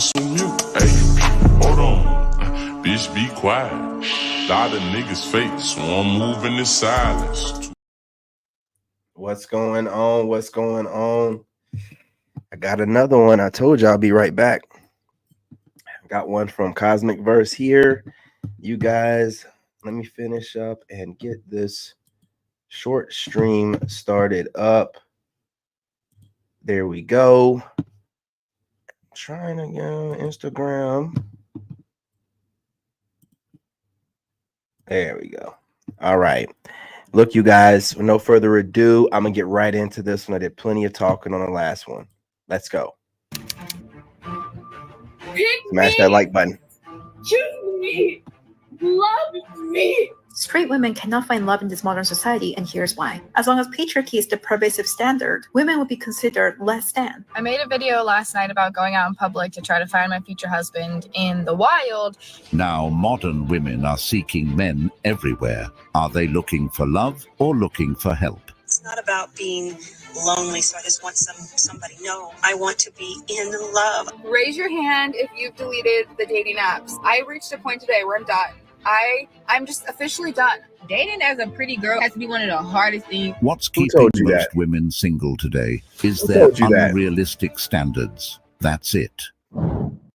assume you. Hey, hold on. Bitch, be quiet. Lot of niggas fake, so I'm moving in silence. What's going on? What's going on? I got another one. I told you I'll be right back. I got one from Cosmic Verse here. You guys, let me finish up and get this short stream started up. There we go. Trying to go Instagram. There we go. All right. Look, you guys, with no further ado, I'm going to get right into this one. I did plenty of talking on the last one. Let's go. Smash that like button. Choose me. Love me. Straight women cannot find love in this modern society, and here's why. As long as patriarchy is the pervasive standard, women will be considered less than. I made a video last night about going out in public to try to find my future husband in the wild. Now modern women are seeking men everywhere. Are they looking for love or looking for help? It's not about being lonely, so I just want somebody. No, I want to be in love. Raise your hand if you've deleted the dating apps. I reached a point today where I'm done. I'm just officially done. Dating as a pretty girl has to be one of the hardest things. What's keeping most women single today is their unrealistic standards. That's it.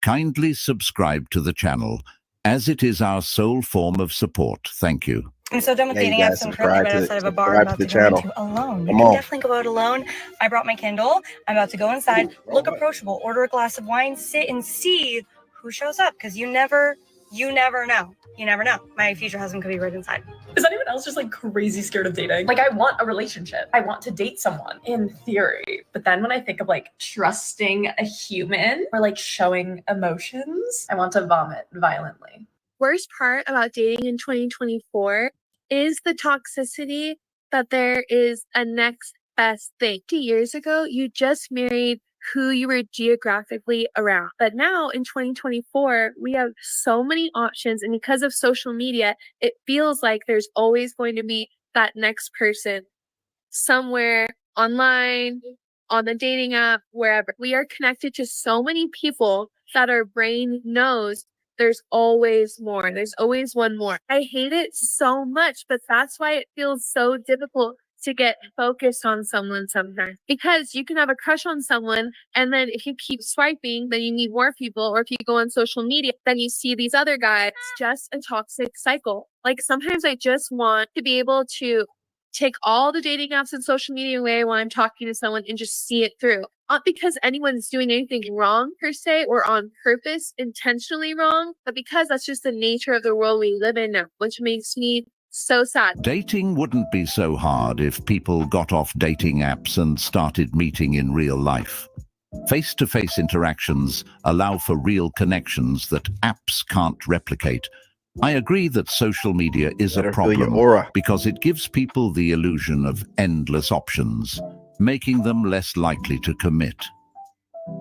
Kindly subscribe to the channel, as it is our sole form of support. Thank you. I'm so done with dating apps. I'm currently outside of a bar. I'm about to go into alone. You can definitely go out alone. I brought my Kindle. I'm about to go inside, look approachable, order a glass of wine, sit and see who shows up, because you never know. You never know. My future husband could be right inside. Is anyone else just like crazy scared of dating? Like, I want a relationship. I want to date someone in theory. But then when I think of like trusting a human or like showing emotions, I want to vomit violently. Worst part about dating in 2024 is the toxicity that there is a next best thing. 50 years ago, you just married who you were geographically around. But now in 2024, we have so many options. And because of social media, it feels like there's always going to be that next person somewhere online, on the dating app, wherever. We are connected to so many people that our brain knows there's always more. There's always one more. I hate it so much, but that's why it feels so difficult to get focused on someone sometimes, because you can have a crush on someone, and then if you keep swiping, then you need more people, or if you go on social media, then you see these other guys. It's just a toxic cycle. Like, sometimes I just want to be able to take all the dating apps and social media away when I'm talking to someone and just see it through. Not because anyone's doing anything wrong per se, or on purpose, intentionally wrong, but because that's just the nature of the world we live in now, which makes me so sad. Dating wouldn't be so hard if people got off dating apps and started meeting in real life. Face-to-face interactions allow for real connections that apps can't replicate. I agree that social media is a problem because it gives people the illusion of endless options, making them less likely to commit.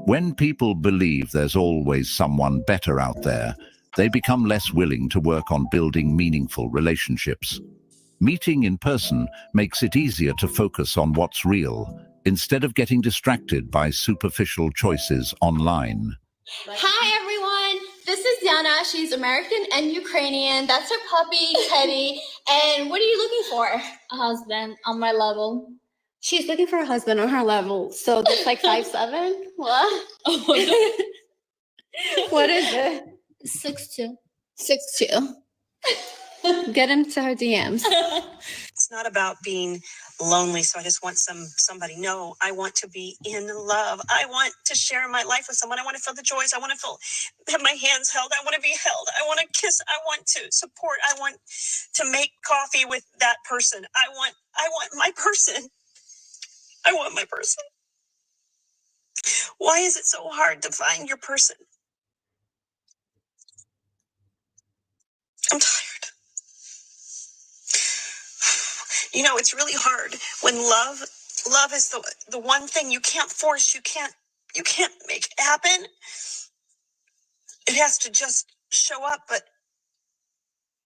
When people believe there's always someone better out there, they become less willing to work on building meaningful relationships. Meeting in person makes it easier to focus on what's real, instead of getting distracted by superficial choices online. Hi everyone, this is Yana. She's American and Ukrainian. That's her puppy, Teddy. And what are you looking for? A husband on my level. She's looking for a husband on her level. So that's like 5'7"? What? What is it? 6'2". 6'2". Get him to her DMs. It's not about being lonely, so I just want somebody. No, I want to be in love. I want to share my life with someone. I want to feel the joys. I want to have my hands held. I want to be held. I want to kiss. I want to support. I want to make coffee with that person. I want my person. I want my person. Why is it so hard to find your person? I'm tired. You know, it's really hard when love is the one thing you can't force, you can't make it happen. It has to just show up, but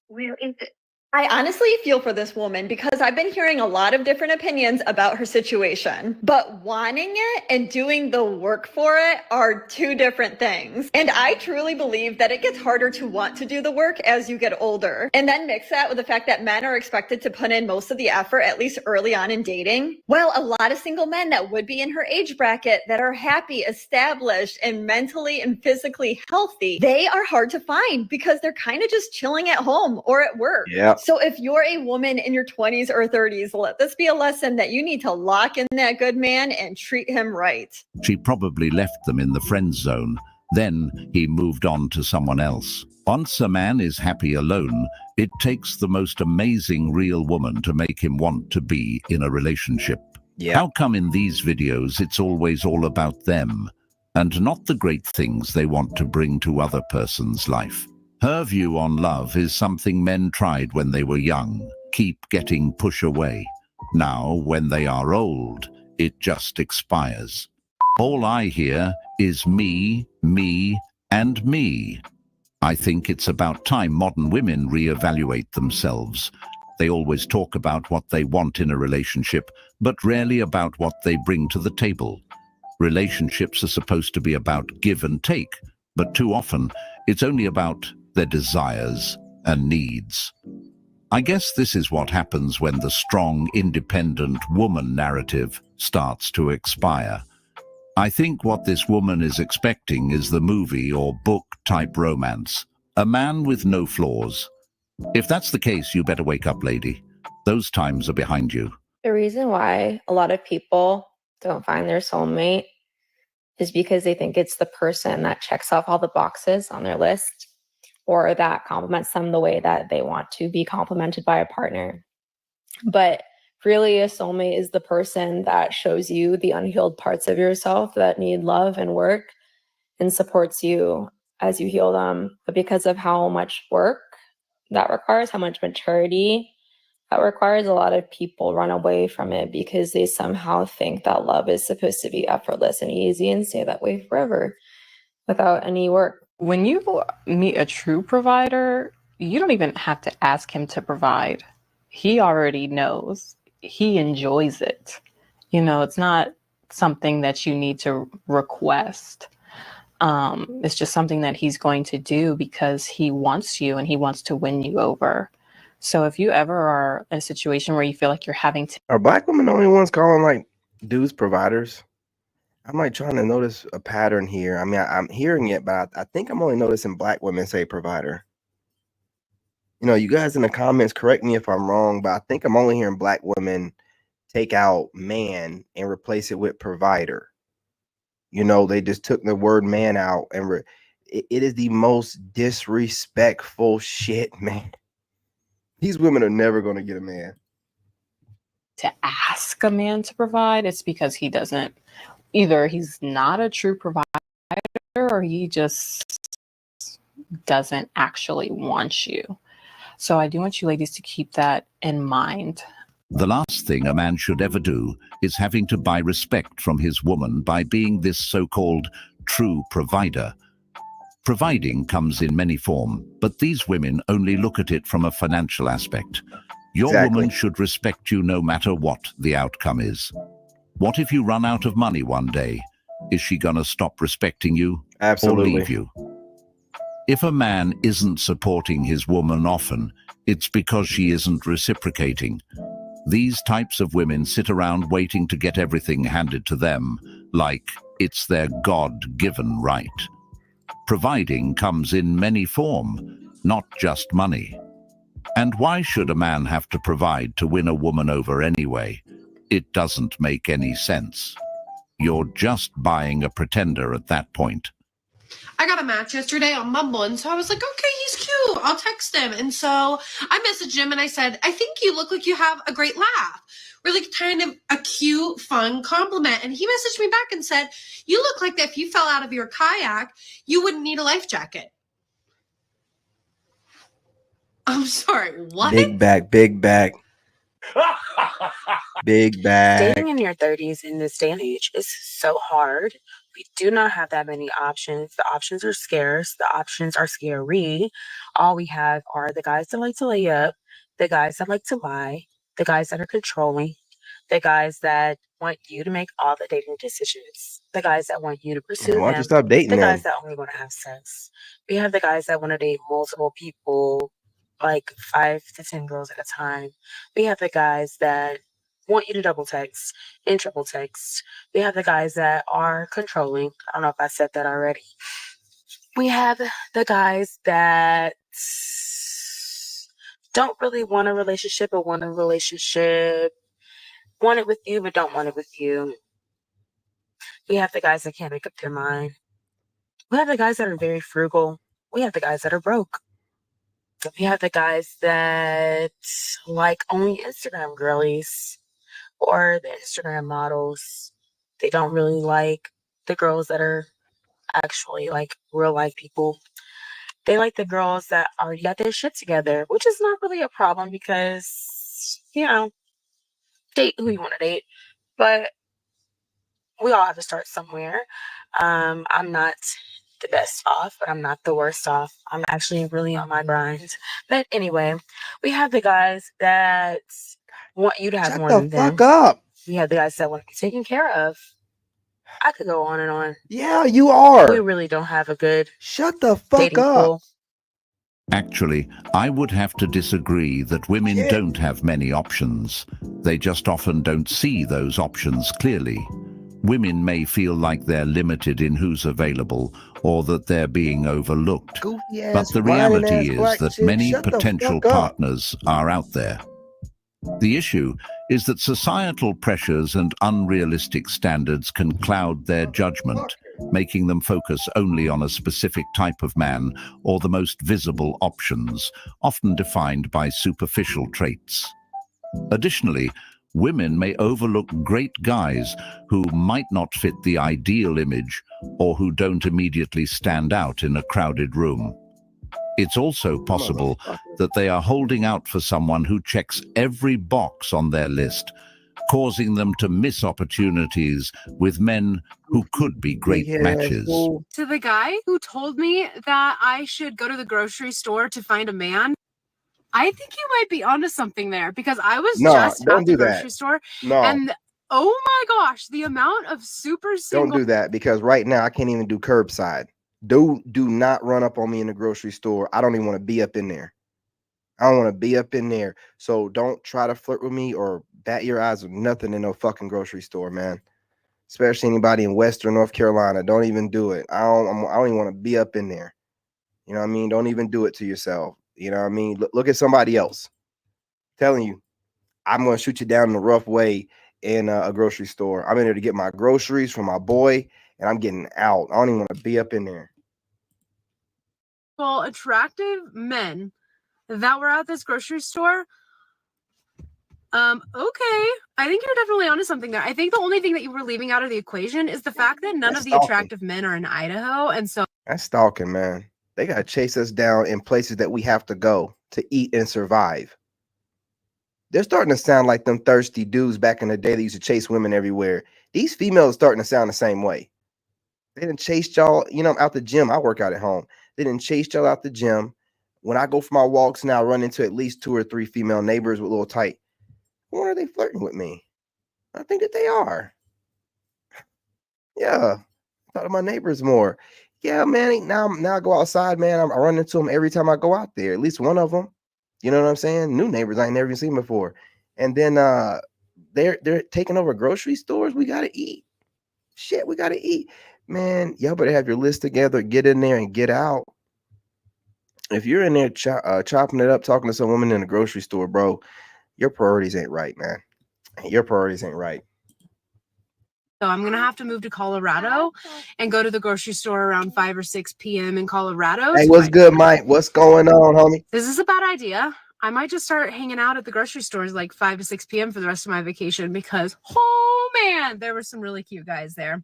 where is it? I honestly feel for this woman because I've been hearing a lot of different opinions about her situation, but wanting it and doing the work for it are two different things. And I truly believe that it gets harder to want to do the work as you get older. And then mix that with the fact that men are expected to put in most of the effort, at least early on in dating. Well, a lot of single men that would be in her age bracket that are happy, established, and mentally and physically healthy, they are hard to find because they're kind of just chilling at home or at work. Yeah. So if you're a woman in your 20s or 30s, let this be a lesson that you need to lock in that good man and treat him right. She probably left them in the friend zone. Then he moved on to someone else. Once a man is happy alone, it takes the most amazing real woman to make him want to be in a relationship. Yeah. How come in these videos it's always all about them and not the great things they want to bring to other person's life? Her view on love is something men tried when they were young, keep getting pushed away. Now, when they are old, it just expires. All I hear is me, and me. I think it's about time modern women reevaluate themselves. They always talk about what they want in a relationship, but rarely about what they bring to the table. Relationships are supposed to be about give and take, but too often it's only about their desires and needs. I guess this is what happens when the strong, independent woman narrative starts to expire. I think what this woman is expecting is the movie or book type romance, a man with no flaws. If that's the case, you better wake up, lady. Those times are behind you. The reason why a lot of people don't find their soulmate is because they think it's the person that checks off all the boxes on their list or that compliments them the way that they want to be complimented by a partner. But really, a soulmate is the person that shows you the unhealed parts of yourself that need love and work and supports you as you heal them. But because of how much work that requires, how much maturity that requires, a lot of people run away from it because they somehow think that love is supposed to be effortless and easy and stay that way forever without any work. When you meet a true provider, you don't even have to ask him to provide. He already knows. He enjoys it. You know, it's not something that you need to request. It's just something that he's going to do because he wants you and he wants to win you over. So if you ever are in a situation where you feel like you're having to... Are black women the only ones calling like dudes providers? I'm like trying to notice a pattern here. I mean, I'm hearing it, but I think I'm only noticing black women say provider. You know, you guys in the comments, correct me if I'm wrong, but I think I'm only hearing black women take out man and replace it with provider. You know, they just took the word man out and it is the most disrespectful shit, man. These women are never going to get a man. To ask a man to provide, it's because he doesn't, either he's not a true provider or he just doesn't actually want you. So I do want you ladies to keep that in mind. The last thing a man should ever do is having to buy respect from his woman by being this so-called true provider. Providing comes in many forms, but these women only look at it from a financial aspect. Your woman should respect you no matter what the outcome is. What if you run out of money one day? Is she gonna stop respecting you? Absolutely. Or leave you? If a man isn't supporting his woman often, it's because she isn't reciprocating. These types of women sit around waiting to get everything handed to them, like it's their God-given right. Providing comes in many forms, not just money. And why should a man have to provide to win a woman over anyway? It doesn't make any sense. You're just buying a pretender at that point. I got a match yesterday on Bumble, and so I was like, okay, he's cute. I'll text him. And so I messaged him and I said, I think you look like you have a great laugh. Really kind of a cute, fun compliment. And he messaged me back and said, you look like that if you fell out of your kayak, you wouldn't need a life jacket. I'm sorry, what? Big back, big back. Big bag. Dating in your 30s in this day and age is so hard. We do not have that many options. The options are scarce. The options are scary. All we have are the guys that like to lay up, the guys that like to lie, the guys that are controlling, the guys that want you to make all the dating decisions, the guys that want you to pursue Why don't you them, stop dating the them? guys that only want to have sex. We have the guys that want to date multiple people, like 5 to 10 girls at a time. We have the guys that want you to double text and triple text. We have the guys that are controlling. I don't know if I said that already. We have the guys that don't really want a relationship or want a relationship, want it with you but don't want it with you. We have the guys that can't make up their mind. We have the guys that are very frugal. We have the guys that are broke. We have the guys that like only Instagram girlies or the Instagram models. They don't really like the girls that are actually like real life people. They like the girls that already got their shit together, which is not really a problem because, you know, date who you want to date. But we all have to start somewhere. I'm not the best off, but I'm not the worst off. I'm actually really on my grind. But anyway, we have the guys that want you to have more than them. Fuck up. We have the guys that want to be taken care of. I could go on and on. Yeah, you are. We really don't have a good Shut the fuck dating up. pool. Actually, I would have to disagree that women don't have many options. They just often don't see those options clearly. Women may feel like they're limited in who's available or that they're being overlooked. Goofy-ass, But the whining-ass reality is black that chick, many shut the potential fuck up. partners are out there. The issue is that societal pressures and unrealistic standards can cloud their judgment, making them focus only on a specific type of man or the most visible options, often defined by superficial traits. Additionally, women may overlook great guys who might not fit the ideal image or who don't immediately stand out in a crowded room. It's also possible that they are holding out for someone who checks every box on their list, causing them to miss opportunities with men who could be great matches. To the guy who told me that I should go to the grocery store to find a man, I think you might be onto something there because I was just at the grocery store and oh my gosh, the amount of super single. Don't do that because right now I can't even do curbside. Do not run up on me in the grocery store. I don't even want to be up in there. I don't want to be up in there. So don't try to flirt with me or bat your eyes with nothing in no fucking grocery store, man. Especially anybody in Western North Carolina. Don't even do it. I don't even want to be up in there. You know what I mean? Don't even do it to yourself. You know what I mean? Look at somebody else. I'm telling you, I'm going to shoot you down in a rough way in a grocery store. I'm in there to get my groceries from my boy, and I'm getting out. I don't even want to be up in there. Well, attractive men that were at this grocery store. Okay. I think you're definitely onto something there. I think the only thing that you were leaving out of the equation is the fact that none of the attractive men are in Idaho. And so that's stalking, man. They got to chase us down in places that we have to go to eat and survive. They're starting to sound like them thirsty dudes back in the day that used to chase women everywhere. These females are starting to sound the same way. They didn't chase y'all, you know, out the gym. I work out at home. They didn't chase y'all out the gym. When I go for my walks now, I run into at least 2 or 3 female neighbors with little tight. Why are they flirting with me? I think that they are. Yeah. I thought of my neighbors more. Yeah, man. Now I go outside, man. I run into them every time I go out there. At least one of them. You know what I'm saying? New neighbors I ain't never seen before. And then they're taking over grocery stores. We gotta eat. Shit, we gotta eat. Man, y'all better have your list together, get in there and get out. If you're in there chopping it up, talking to some woman in the grocery store, bro, your priorities ain't right, man. Your priorities ain't right. So I'm going to have to move to Colorado and go to the grocery store around 5 or 6 p.m. in Colorado. Hey, what's good, Mike? What's going on, homie? This is a bad idea. I might just start hanging out at the grocery stores like 5 to 6 p.m. for the rest of my vacation because, oh man, there were some really cute guys there.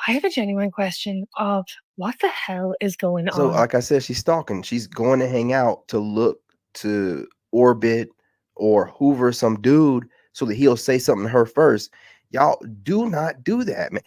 I have a genuine question of what the hell is going on? So, like I said, she's stalking. She's going to hang out to look to orbit or hoover some dude so that he'll say something to her first. Y'all do not do that, man.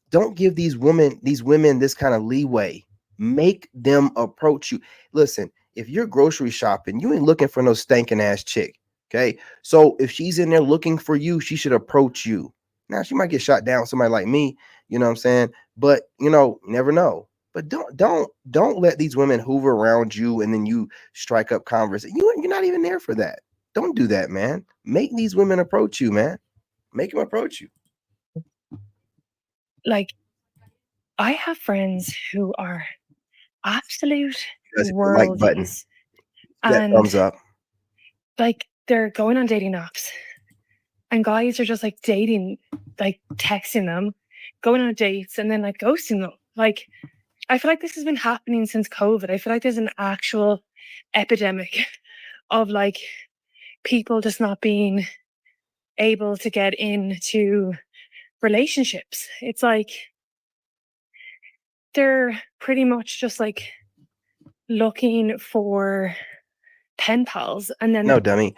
Don't give these women this kind of leeway. Make them approach you. Listen, if you're grocery shopping, you ain't looking for no stinking ass chick. Okay. So if she's in there looking for you, she should approach you. Now she might get shot down with somebody like me, you know what I'm saying? But never know. But don't let these women hoover around you and then you strike up conversation. You're not even there for that. Don't do that, man. Make these women approach you, man. Make them approach you. Like, I have friends who are absolute like button. And thumbs up. Like, they're going on dating apps and guys are just like dating, like texting them, going on dates and then like ghosting them. Like, I feel like this has been happening since COVID. I feel like there's an actual epidemic of like people just not being able to get into relationships. It's like they're pretty much just like looking for pen pals and then No, dummy.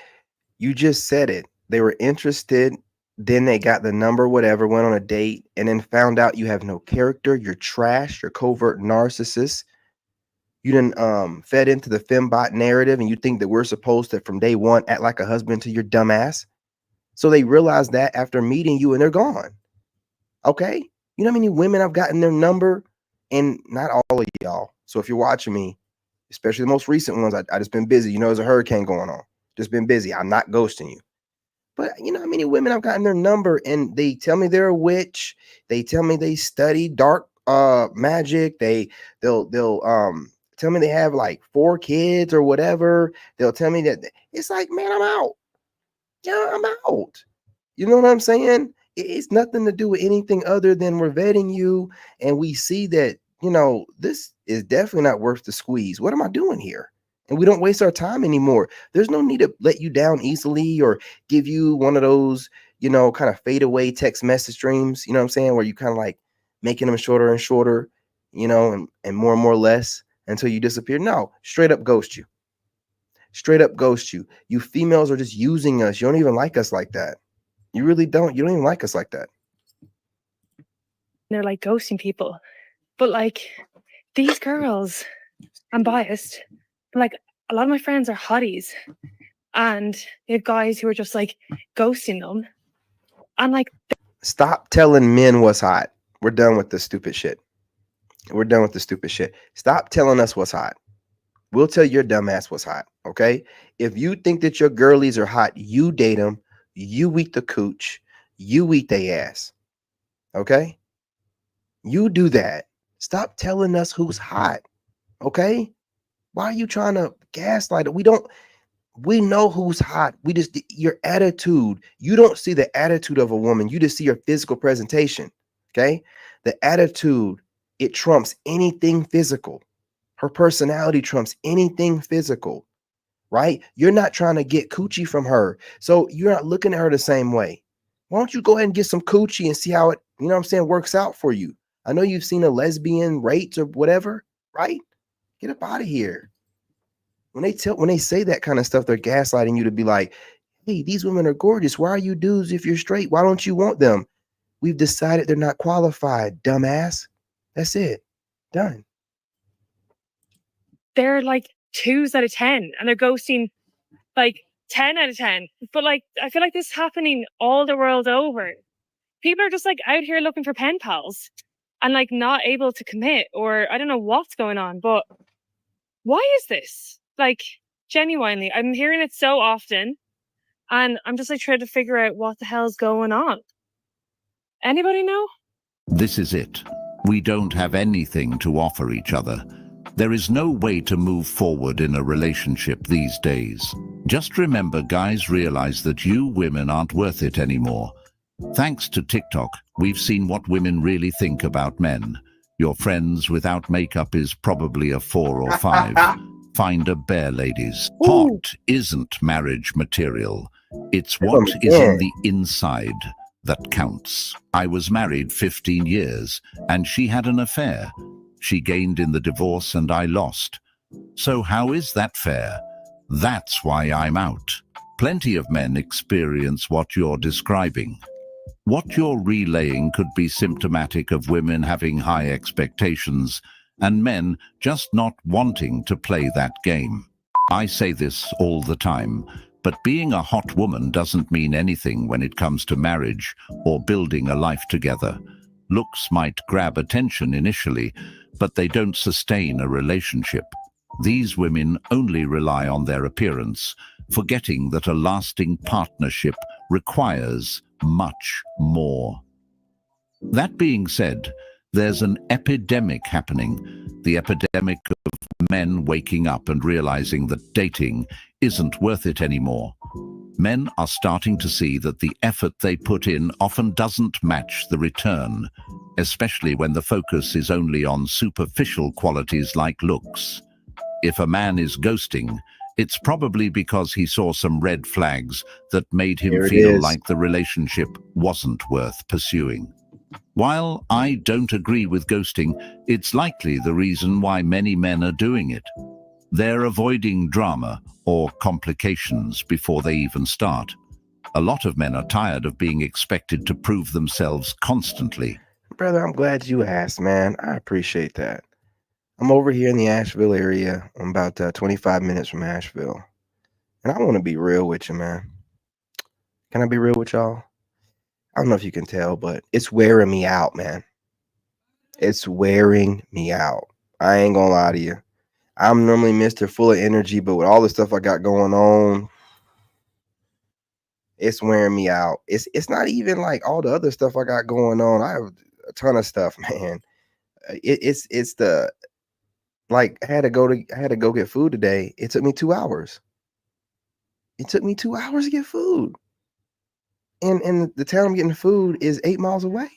You just said it. They were interested, then they got the number, whatever, went on a date, and then found out you have no character, you're trash, you're covert narcissist. You didn't fed into the fembot narrative, and you think that we're supposed to, from day one, act like a husband to your dumb ass. So they realize that after meeting you, and they're gone. Okay? You know how many women I've gotten their number? And not all of y'all. So if you're watching me, especially the most recent ones, I just been busy. There's a hurricane going on. Just been busy. I'm not ghosting you. But you know how many women I've gotten their number and they tell me they're a witch. They tell me they study dark magic. They'll tell me they have like 4 kids or whatever. They'll tell me that it's like, man, I'm out. Yeah, I'm out. You know what I'm saying? It's nothing to do with anything other than we're vetting you and we see that, this is definitely not worth the squeeze. What am I doing here? And we don't waste our time anymore. There's no need to let you down easily or give you one of those, kind of fade away text message streams, you know what I'm saying? Where you kind of like making them shorter and shorter, and more less until you disappear. No, straight up ghost you. Straight up ghost you. You females are just using us. You don't even like us like that. You really don't. You don't even like us like that. They're like ghosting people. But like these girls, I'm biased. Like a lot of my friends are hotties and they have guys who are just like ghosting them. And like, stop telling men what's hot. We're done with this stupid shit. We're done with the stupid shit. Stop telling us what's hot. We'll tell your dumb ass what's hot. Okay. If you think that your girlies are hot, you date them. You eat the cooch. You eat their ass. Okay. You do that. Stop telling us who's hot. Okay. Why are you trying to gaslight it? We know who's hot. Your attitude. You don't see the attitude of a woman. You just see her physical presentation. Okay. The attitude, it trumps anything physical. Her personality trumps anything physical, right? You're not trying to get coochie from her. So you're not looking at her the same way. Why don't you go ahead and get some coochie and see how it, works out for you? I know you've seen a lesbian rates or whatever, right? Get up out of here. When they say that kind of stuff, they're gaslighting you to be like, hey, these women are gorgeous. Why are you dudes if you're straight? Why don't you want them? We've decided they're not qualified, dumbass. That's it. Done. They're like 2s out of 10 and they're ghosting like 10 out of 10. But like, I feel like this is happening all the world over. People are just like out here looking for pen pals and like not able to commit, or I don't know what's going on, but why is this? Like, genuinely, I'm hearing it so often and I'm just like trying to figure out what the hell's going on. Anybody know? This is it. We don't have anything to offer each other. There is no way to move forward in a relationship these days. Just remember, guys realize that you women aren't worth it anymore. Thanks to TikTok, we've seen what women really think about men. Your friends without makeup is probably a 4 or 5. Find a bear, ladies. Hot isn't marriage material. It's what is in the inside that counts. I was married 15 years, and she had an affair. She gained in the divorce and I lost. So how is that fair? That's why I'm out. Plenty of men experience what you're describing. What you're relaying could be symptomatic of women having high expectations and men just not wanting to play that game. I say this all the time, but being a hot woman doesn't mean anything when it comes to marriage or building a life together. Looks might grab attention initially, but they don't sustain a relationship. These women only rely on their appearance, forgetting that a lasting partnership requires much more. That being said, there's an epidemic happening, the epidemic of men waking up and realizing that dating isn't worth it anymore. Men are starting to see that the effort they put in often doesn't match the return, especially when the focus is only on superficial qualities like looks. If a man is ghosting, it's probably because he saw some red flags that made him feel like the relationship wasn't worth pursuing. While I don't agree with ghosting, it's likely the reason why many men are doing it. They're avoiding drama or complications before they even start. A lot of men are tired of being expected to prove themselves constantly. Brother, I'm glad you asked, man. I appreciate that. I'm over here in the Asheville area. I'm about 25 minutes from Asheville. And I want to be real with you, man. Can I be real with y'all? I don't know if you can tell, but it's wearing me out, man. It's wearing me out. I ain't gonna lie to you. I'm normally Mr. Full of energy, but with all the stuff I got going on, it's wearing me out. It's not even like all the other stuff I got going on. I have a ton of stuff, man. It's the like I had to go get food today. It took me 2 hours. It took me 2 hours to get food. And the town I'm getting food is 8 miles away.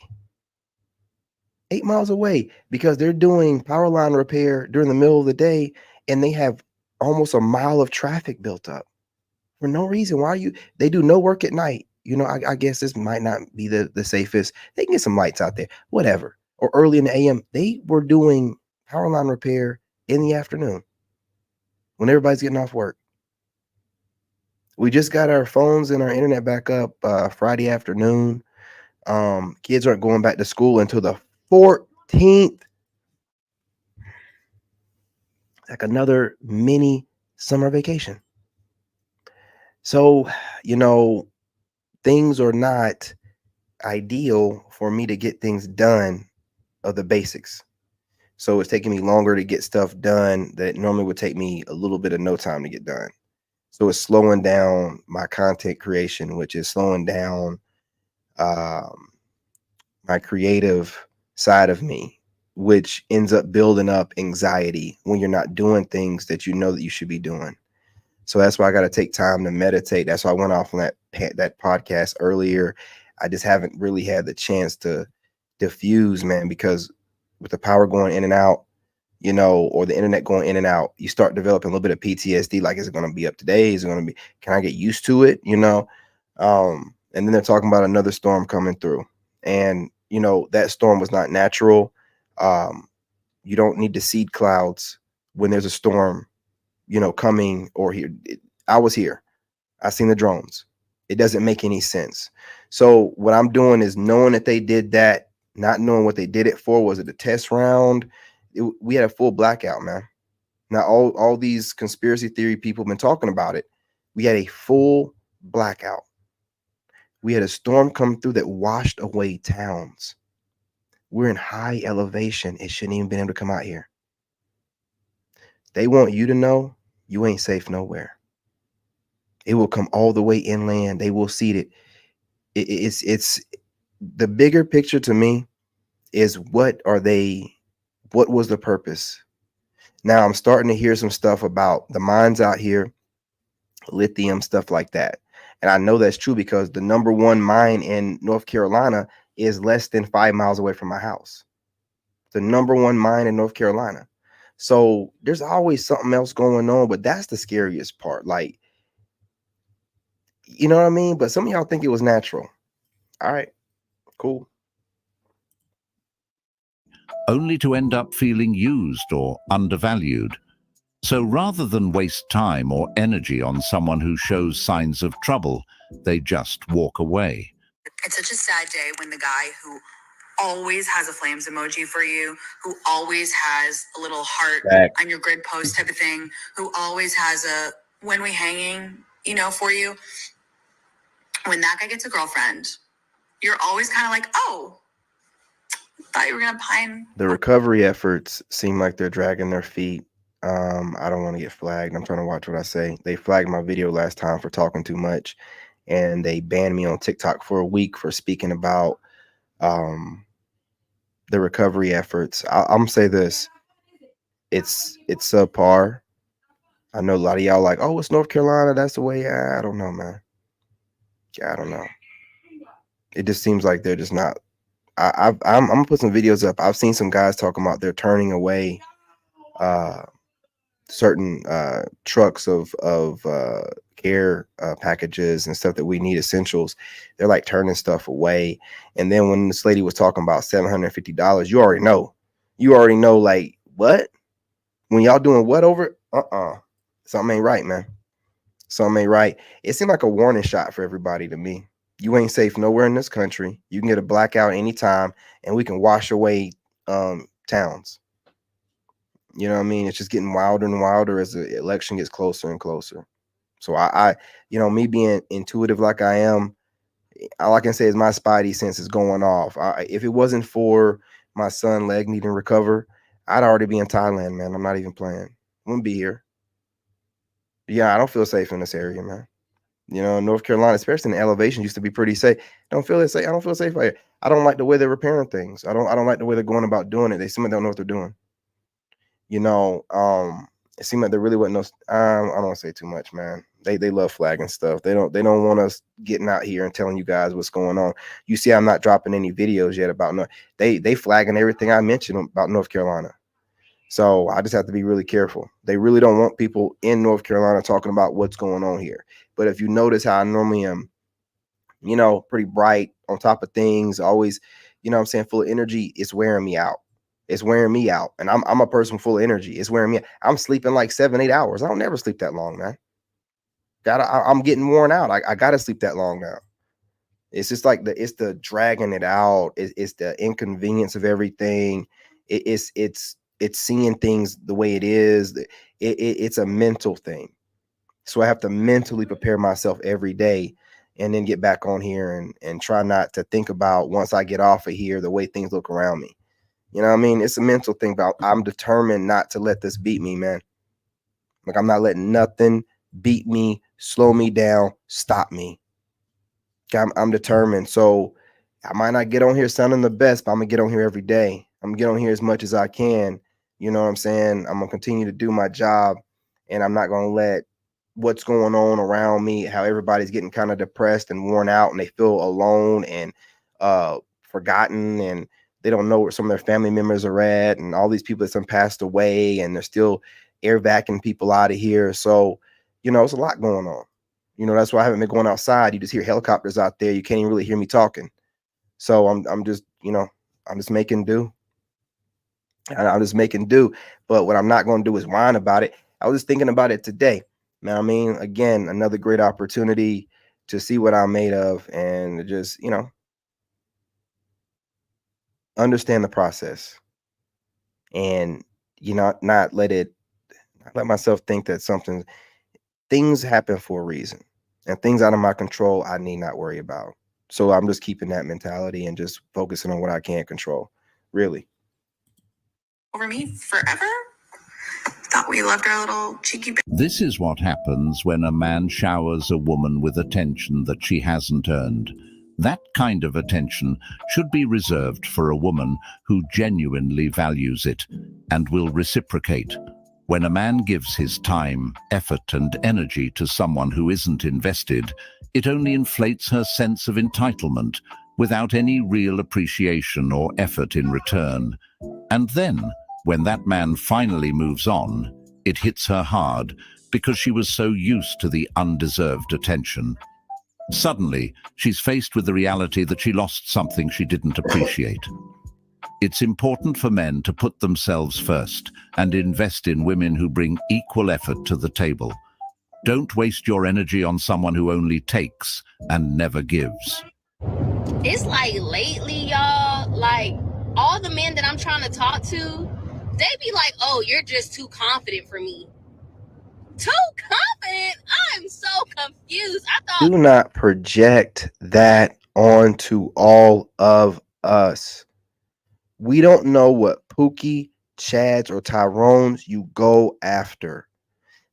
8 miles away because they're doing power line repair during the middle of the day, and they have almost a mile of traffic built up for no reason. They do no work at night. You know, I guess this might not be the safest. They can get some lights out there, whatever. Or early in the AM, they were doing power line repair in the afternoon when everybody's getting off work. We just got our phones and our internet back up Friday afternoon. Kids aren't going back to school until the 14th. Like another mini summer vacation. So, you know, things are not ideal for me to get things done of the basics. So it's taking me longer to get stuff done that normally would take me a little bit of no time to get done. So it's slowing down my content creation, which is slowing down my creative side of me, which ends up building up anxiety when you're not doing things that you know that you should be doing. So that's why I got to take time to meditate. That's why I went off on that podcast earlier. I just haven't really had the chance to diffuse, man, because with the power going in and out, you know, or the internet going in and out, you start developing a little bit of PTSD. Like, is it going to be up today? Is it going to be, can I get used to it? You know? And then they're talking about another storm coming through, and, you know, that storm was not natural. You don't need to seed clouds when there's a storm, you know, coming or here. I was here. I seen the drones. It doesn't make any sense. So what I'm doing is knowing that they did that, not knowing what they did it for. Was it a test round? We had a full blackout, man. Now, all these conspiracy theory people have been talking about it. We had a full blackout. We had a storm come through that washed away towns. We're in high elevation. It shouldn't even been able to come out here. They want you to know you ain't safe nowhere. It will come all the way inland. They will seed it. It's the bigger picture to me is what was the purpose? Now I'm starting to hear some stuff about the mines out here, lithium, stuff like that. And I know that's true because the #1 mine in North Carolina is less than 5 miles away from my house. The #1 mine in North Carolina. So there's always something else going on, but that's the scariest part. Like, you know what I mean? But some of y'all think it was natural. All right, cool. Only to end up feeling used or undervalued. So rather than waste time or energy on someone who shows signs of trouble, they just walk away. It's such a sad day when the guy who always has a flames emoji for you, who always has a little heart Facts. on your grid post type of thing, who always has a when we hanging, for you. When that guy gets a girlfriend, you're always kind of like, oh, thought you were gonna pine. The recovery efforts seem like they're dragging their feet. I don't want to get flagged. I'm trying to watch what I say. They flagged my video last time for talking too much, and they banned me on TikTok for a week for speaking about the recovery efforts. I'm gonna say this: it's subpar. I know a lot of y'all like, oh, it's North Carolina. That's the way. I don't know, man. Yeah, I don't know. It just seems like they're just not. I'm gonna put some videos up. I've seen some guys talking about they're turning away certain trucks of care packages and stuff that we need, essentials. They're like turning stuff away. And then when this lady was talking about $750, you already know like what? When y'all doing what over? Something ain't right, man. Something ain't right. It seemed like a warning shot for everybody to me. You ain't safe nowhere in this country. You can get a blackout anytime, and we can wash away towns. You know what I mean? It's just getting wilder and wilder as the election gets closer and closer. So I me being intuitive like I am, all I can say is my spidey sense is going off. If it wasn't for my son leg needing to recover, I'd already be in Thailand, man. I'm not even playing. I wouldn't be here. Yeah, I don't feel safe in this area, man. North Carolina, especially in the elevation, used to be pretty safe. Don't feel safe. I don't feel safe out here. I don't like the way they're repairing things. I don't like the way they're going about doing it. They seem like they don't know what they're doing. It seemed like there really wasn't no. I don't want to say too much, man. They love flagging stuff. They don't want us getting out here and telling you guys what's going on. You see, I'm not dropping any videos yet about they flagging everything I mentioned about North Carolina. So I just have to be really careful. They really don't want people in North Carolina talking about what's going on here. But if you notice how I normally am, pretty bright, on top of things, always, full of energy, it's wearing me out. It's wearing me out. And I'm a person full of energy. It's wearing me out. I'm sleeping like 7-8 hours. I don't never sleep that long, man. I'm getting worn out. I gotta sleep that long now. It's just like it's the dragging it out. It's the inconvenience of everything. It's seeing things the way it is. It's a mental thing. So I have to mentally prepare myself every day and then get back on here and try not to think about, once I get off of here, the way things look around me. You know what I mean? It's a mental thing about I'm determined not to let this beat me, man. Like I'm not letting nothing beat me, slow me down, stop me. I'm determined. So I might not get on here sounding the best, but I'm gonna get on here every day. I'm gonna get on here as much as I can. You know what I'm saying? I'm gonna continue to do my job, and I'm not gonna let what's going on around me, how everybody's getting kind of depressed and worn out, and they feel alone and forgotten, and they don't know where some of their family members are at, and all these people that's passed away, and they're still air vacuuming people out of here. So, it's a lot going on. That's why I haven't been going outside. You just hear helicopters out there. You can't even really hear me talking. So I'm just making do. I'm just making do. But what I'm not going to do is whine about it. I was just thinking about it today. Man, I mean, again, another great opportunity to see what I'm made of and just, understand the process and, not let myself think that things happen for a reason, and things out of my control, I need not worry about. So I'm just keeping that mentality and just focusing on what I can control, really. Over me forever? Thought we loved our little cheeky. This is what happens when a man showers a woman with attention that she hasn't earned. That kind of attention should be reserved for a woman who genuinely values it and will reciprocate. When a man gives his time, effort, and energy to someone who isn't invested, it only inflates her sense of entitlement without any real appreciation or effort in return. And then, when that man finally moves on, it hits her hard because she was so used to the undeserved attention. Suddenly, she's faced with the reality that she lost something she didn't appreciate. It's important for men to put themselves first and invest in women who bring equal effort to the table. Don't waste your energy on someone who only takes and never gives. It's like lately, y'all, like all the men that I'm trying to talk to, they be like, oh, you're just too confident for me. Too confident? I'm so confused. I thought Do not project that onto all of us. We don't know what Pookie, Chads, or Tyrones you go after.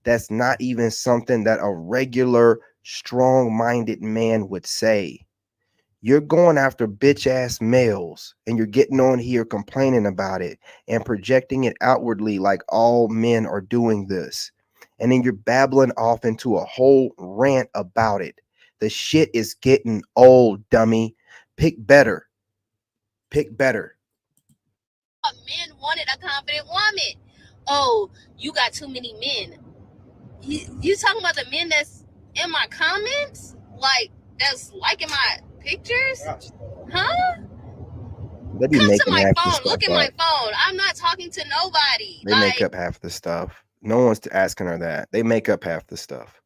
That's not even something that a regular, strong-minded man would say. You're going after bitch-ass males, and you're getting on here complaining about it and projecting it outwardly like all men are doing this. And then you're babbling off into a whole rant about it. The shit is getting old, dummy. Pick better. Pick better. men wanted a confident woman. Oh, you got too many men. You talking about the men that's in my comments? Like, that's liking my pictures? Huh? They be Come to making my half the phone. stuff Look at my up. phone. I'm not talking to nobody. They make up half the stuff. No one's asking her that. They make up half the stuff.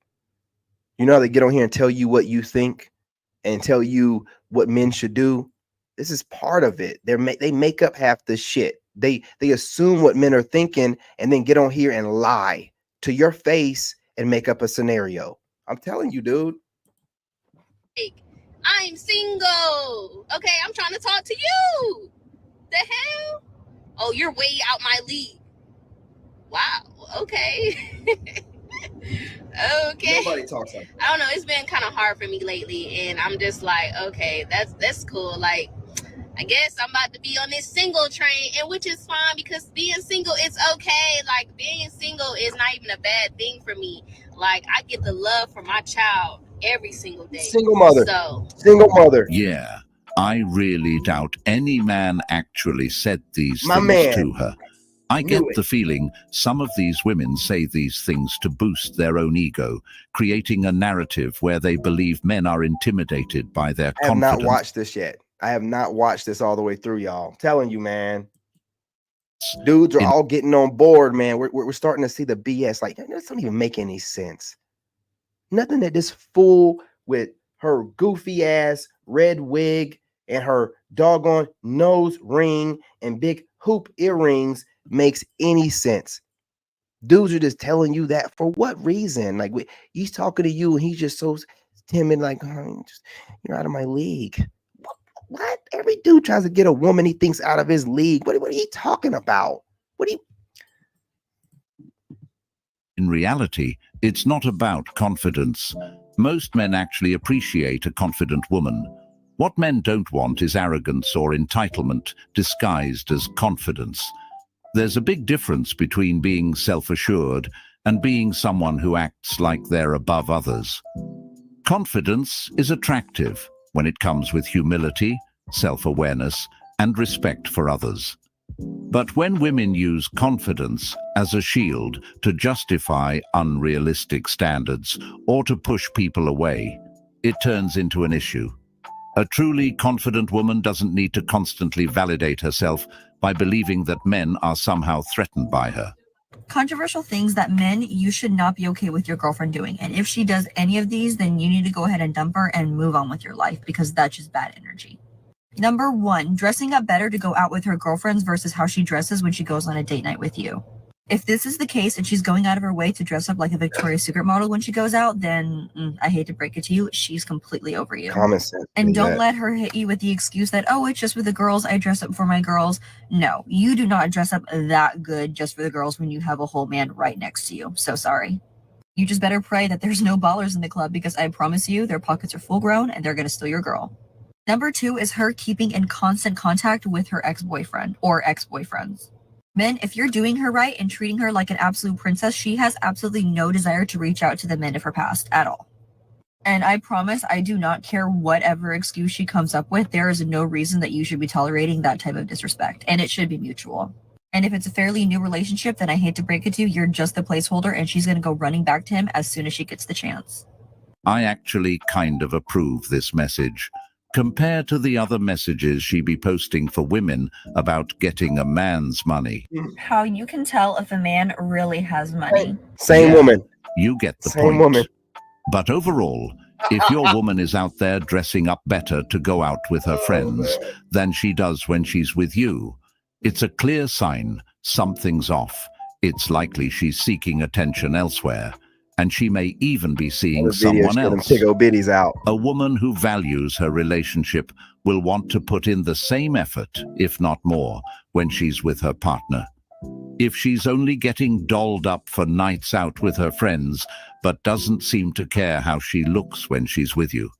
You know how they get on here and tell you what you think and tell you what men should do? This is part of it. They make up half the shit. They assume what men are thinking and then get on here and lie to your face and make up a scenario. I'm telling you, dude. I'm single. Okay, I'm trying to talk to you. The hell? Oh, you're way out my league. Wow. Okay. Okay. Nobody talks like that. I don't know. It's been kind of hard for me lately, and I'm just like, okay, that's cool. Like, I guess I'm about to be on this single train, and which is fine because being single is okay. Like, being single is not even a bad thing for me. Like, I get the love for my child every single day. Single mother. So, single mother. Yeah, I really doubt any man actually said these My things man. to her. I get the feeling some of these women say these things to boost their own ego, creating a narrative where they believe men are intimidated by their I have confidence. not watched this yet. I have not watched this all the way through, y'all. I'm telling you, man. Dudes are all getting on board, man. We're starting to see the BS. Like, this don't even make any sense. Nothing that this fool with her goofy ass red wig and her doggone nose ring and big hoop earrings makes any sense. Dudes are just telling you that for what reason? Like, he's talking to you and he's just so timid, like, oh, you're out of my league. What? Every dude tries to get a woman he thinks out of his league. What are you talking about? In reality, it's not about confidence. Most men actually appreciate a confident woman. What men don't want is arrogance or entitlement disguised as confidence. There's a big difference between being self-assured and being someone who acts like they're above others. Confidence is attractive when it comes with humility, self-awareness, and respect for others. But when women use confidence as a shield to justify unrealistic standards or to push people away, it turns into an issue. A truly confident woman doesn't need to constantly validate herself by believing that men are somehow threatened by her. Controversial things that men, you should not be okay with your girlfriend doing. And if she does any of these, then you need to go ahead and dump her and move on with your life because that's just bad energy. Number 1, dressing up better to go out with her girlfriends versus how she dresses when she goes on a date night with you. If this is the case and she's going out of her way to dress up like a Victoria's Secret model when she goes out, then I hate to break it to you, she's completely over you. Common sense. And don't that. let her hit you with the excuse that, oh, it's just with the girls, I dress up for my girls. No, you do not dress up that good just for the girls when you have a whole man right next to you. So sorry. You just better pray that there's no ballers in the club because I promise you their pockets are full grown and they're going to steal your girl. Number 2 is her keeping in constant contact with her ex-boyfriend or ex-boyfriends. Men, if you're doing her right and treating her like an absolute princess, she has absolutely no desire to reach out to the men of her past at all. And I promise I do not care whatever excuse she comes up with. There is no reason that you should be tolerating that type of disrespect, and it should be mutual. And if it's a fairly new relationship, then I hate to break it to you, you're just the placeholder and she's going to go running back to him as soon as she gets the chance. I actually kind of approve this message. Compared to the other messages she be posting for women about getting a man's money. How you can tell if a man really has money. Same Yeah, woman. You get the Same point. woman. But overall, If your woman is out there dressing up better to go out with her friends than she does when she's with you, it's a clear sign something's off. It's likely she's seeking attention elsewhere, and she may even be seeing someone else. Biddies out. A woman who values her relationship will want to put in the same effort, if not more, when she's with her partner. If she's only getting dolled up for nights out with her friends, but doesn't seem to care how she looks when she's with you,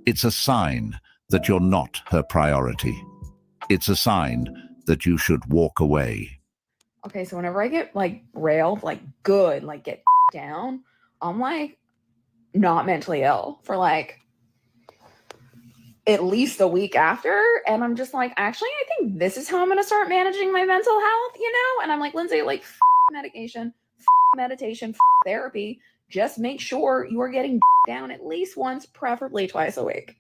it's a sign that you're not her priority. It's a sign that you should walk away. Okay, so whenever I get like railed, like good, like get down, I'm like not mentally ill for like at least a week after. And I'm just like, actually, I think this is how I'm going to start managing my mental health, you know? And I'm like, Lindsay, like medication, meditation, therapy. Just make sure you are getting down at least once, preferably twice a week.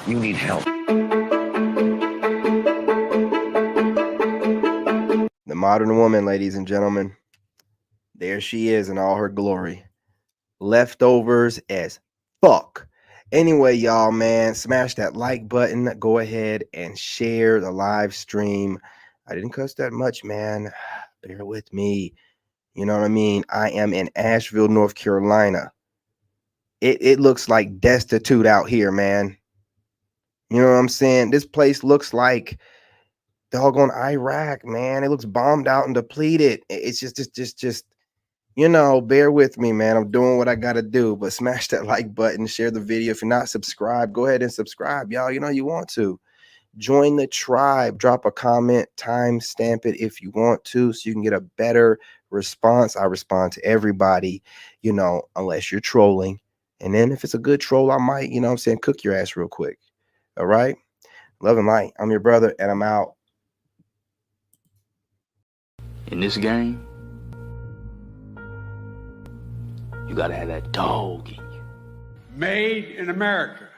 You need help. The modern woman, ladies and gentlemen. There she is in all her glory. Leftovers as fuck. Anyway, y'all, man, smash that like button. Go ahead and share the live stream. I didn't cuss that much, man. Bear with me. You know what I mean? I am in Asheville, North Carolina. It looks like destitute out here, man. You know what I'm saying? This place looks like doggone Iraq, man. It looks bombed out and depleted. It's just, you know, bear with me, man. I'm doing what I got to do, but smash that like button, share the video. If you're not subscribed, go ahead and subscribe, y'all. You know you want to. Join the tribe. Drop a comment, time stamp it if you want to, so you can get a better response. I respond to everybody, you know, unless you're trolling. And then if it's a good troll, I might, you know what I'm saying, cook your ass real quick. All right? Love and light. I'm your brother, and I'm out. In this game, you gotta have that dog in you. Made in America.